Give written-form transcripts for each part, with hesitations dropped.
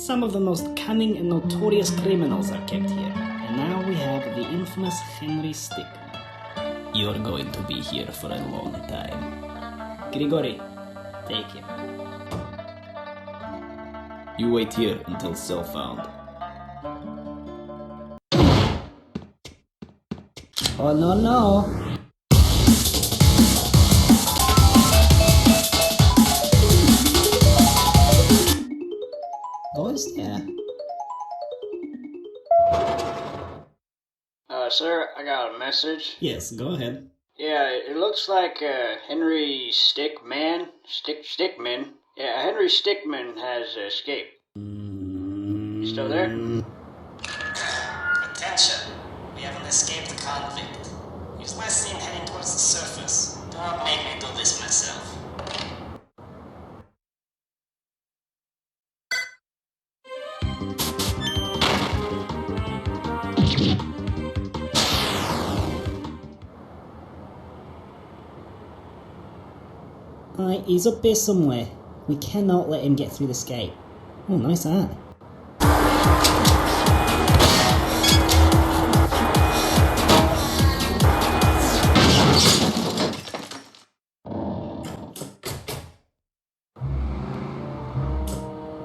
Some of the most cunning and notorious criminals are kept here. And now we have the infamous Henry Stickmin. You're going to be here for a long time. Grigori, take him. You wait here until cell found. Oh no. Who is there? Sir, I got a message. Yes, go ahead. Yeah, it looks like Henry Stickmin. Yeah, Henry Stickmin has escaped. You still there? Attention! We have an escaped convict. He's last seen heading towards the surface. Do not make me do this myself. He's up here somewhere. We cannot let him get through this gate. Oh, nice eye.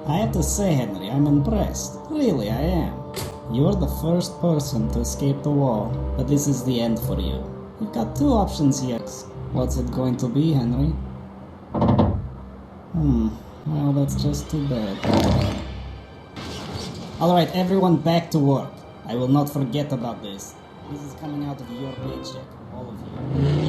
I have to say, Henry, I'm impressed. Really, I am. You're the first person to escape the wall, but this is the end for you. You've got two options here. What's it going to be, Henry? Well, that's just too bad. Alright, everyone back to work. I will not forget about this. This is coming out of your paycheck, all of you.